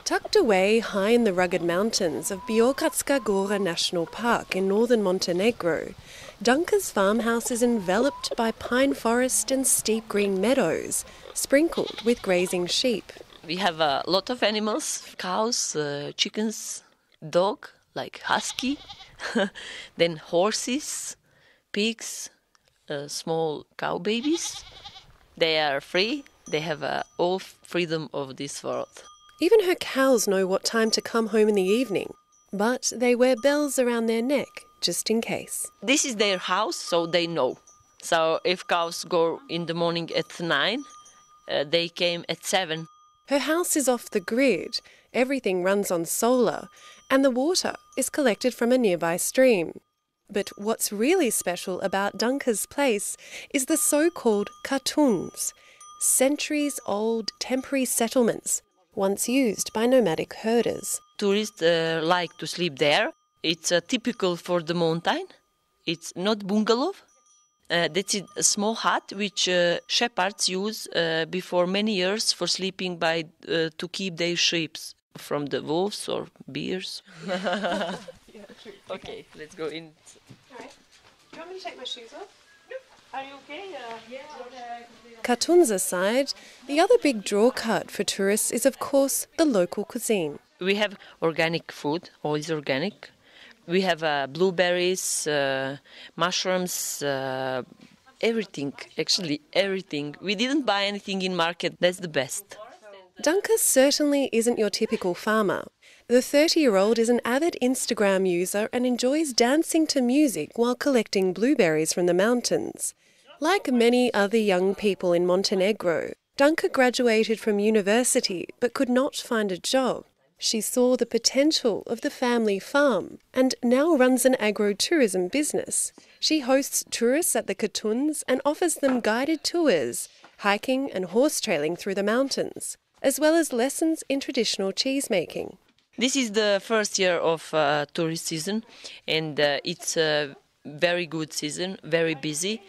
Tucked away high in the rugged mountains of Biokatska Gora National Park in northern Montenegro, Danka's farmhouse is enveloped by pine forest and steep green meadows, sprinkled with grazing sheep. We have a lot of animals, cows, chickens, dog, like husky, then horses, pigs, small cow babies. They are free. They have all freedom of this world. Even her cows know what time to come home in the evening, but they wear bells around their neck just in case. This is their house, so they know. So if cows go in the morning at 9, they came at 7. Her house is off the grid, everything runs on solar, and the water is collected from a nearby stream. But what's really special about Danka's place is the so-called katuns, centuries-old temporary settlements once used by nomadic herders. Tourists like to sleep there. It's typical for the mountain. It's not bungalow. That's a small hut which shepherds use before many years for sleeping to keep their sheep from the wolves or bears. Okay, let's go in. All right. Do you want me to take my shoes off? Are you okay? Katuns aside, the other big draw card for tourists is, of course, the local cuisine. We have organic food, always organic. We have blueberries, mushrooms, everything, actually everything. We didn't buy anything in market, that's the best. Danka certainly isn't your typical farmer. The 30-year-old is an avid Instagram user and enjoys dancing to music while collecting blueberries from the mountains. Like many other young people in Montenegro, Danka graduated from university but could not find a job. She saw the potential of the family farm and now runs an agritourism business. She hosts tourists at the katuns and offers them guided tours, hiking and horse trailing through the mountains, as well as lessons in traditional cheese making. This is the first year of tourist season, and it's a very good season, very busy.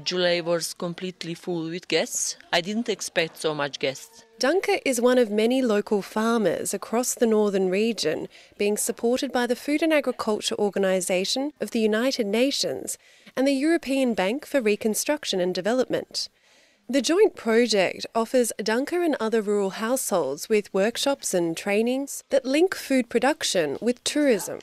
July was completely full with guests. I didn't expect so much guests. Danka is one of many local farmers across the northern region being supported by the Food and Agriculture Organization of the United Nations and the European Bank for Reconstruction and Development. The joint project offers Danka and other rural households with workshops and trainings that link food production with tourism.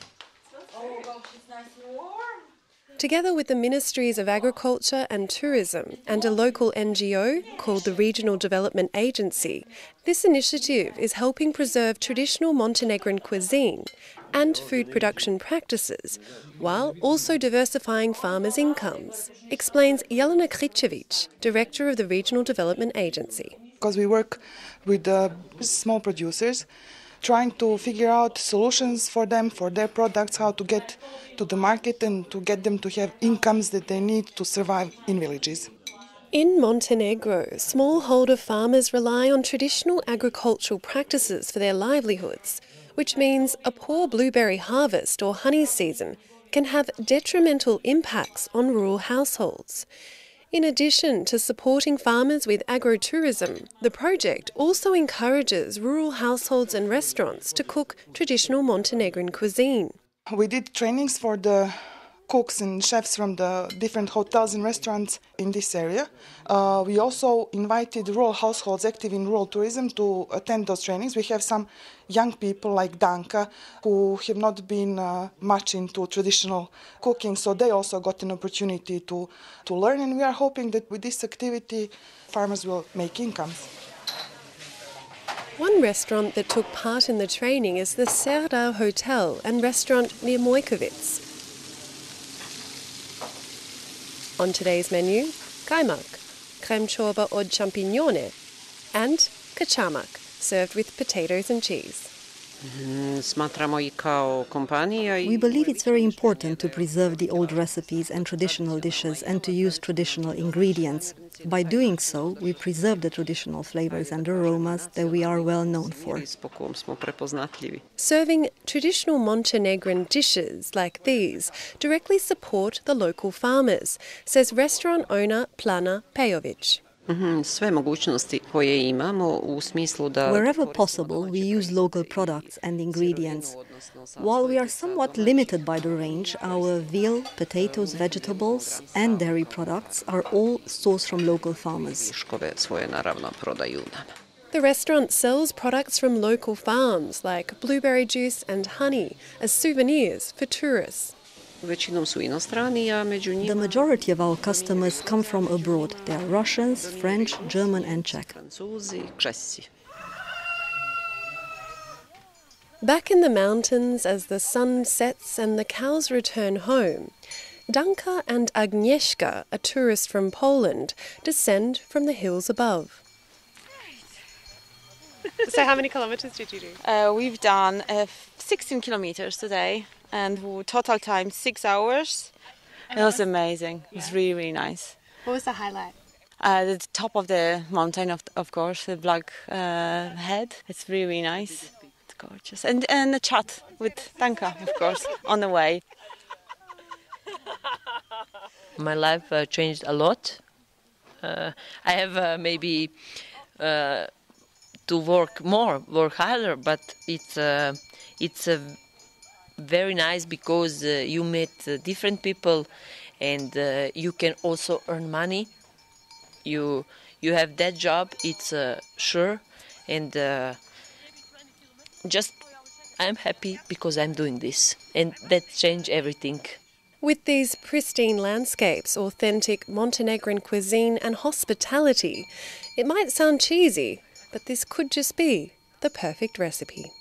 Together with the Ministries of Agriculture and Tourism and a local NGO called the Regional Development Agency, this initiative is helping preserve traditional Montenegrin cuisine and food production practices, while also diversifying farmers' incomes, explains Jelena Kričević, Director of the Regional Development Agency. Because we work with small producers, trying to figure out solutions for them, for their products, how to get to the market and to get them to have incomes that they need to survive in villages. In Montenegro, smallholder farmers rely on traditional agricultural practices for their livelihoods, which means a poor blueberry harvest or honey season can have detrimental impacts on rural households. In addition to supporting farmers with agrotourism, the project also encourages rural households and restaurants to cook traditional Montenegrin cuisine. We did trainings for the cooks and chefs from the different hotels and restaurants in this area. We also invited rural households active in rural tourism to attend those trainings. We have some young people like Danka who have not been much into traditional cooking, so they also got an opportunity to learn, and we are hoping that with this activity farmers will make incomes. One restaurant that took part in the training is the Serdar Hotel and restaurant near Mojkovic. On today's menu, kajmak, creme čorba od champignone, and kačamak, served with potatoes and cheese. We believe it's very important to preserve the old recipes and traditional dishes and to use traditional ingredients. By doing so, we preserve the traditional flavors and aromas that we are well known for. Serving traditional Montenegrin dishes like these directly support the local farmers, says restaurant owner Plana Pejovic. Wherever possible, we use local products and ingredients. While we are somewhat limited by the range, our veal, potatoes, vegetables and dairy products are all sourced from local farmers. The restaurant sells products from local farms like blueberry juice and honey as souvenirs for tourists. The majority of our customers come from abroad. They are Russians, French, German and Czech. Back in the mountains, as the sun sets and the cows return home, Danka and Agnieszka, a tourist from Poland, descend from the hills above. So how many kilometers did you do? We've done 16 kilometers today, and total time 6 hours. It was amazing. It was really, really nice. What was the highlight? The top of the mountain, of course, the Black Head. It's really, really nice. It's gorgeous. And a chat with Danka, of course, on the way. My life changed a lot. I have maybe to work harder, but it's very nice because you meet different people, and you can also earn money. You have that job, it's sure, and just I'm happy because I'm doing this, and that changed everything. With these pristine landscapes, authentic Montenegrin cuisine and hospitality, it might sound cheesy, but this could just be the perfect recipe.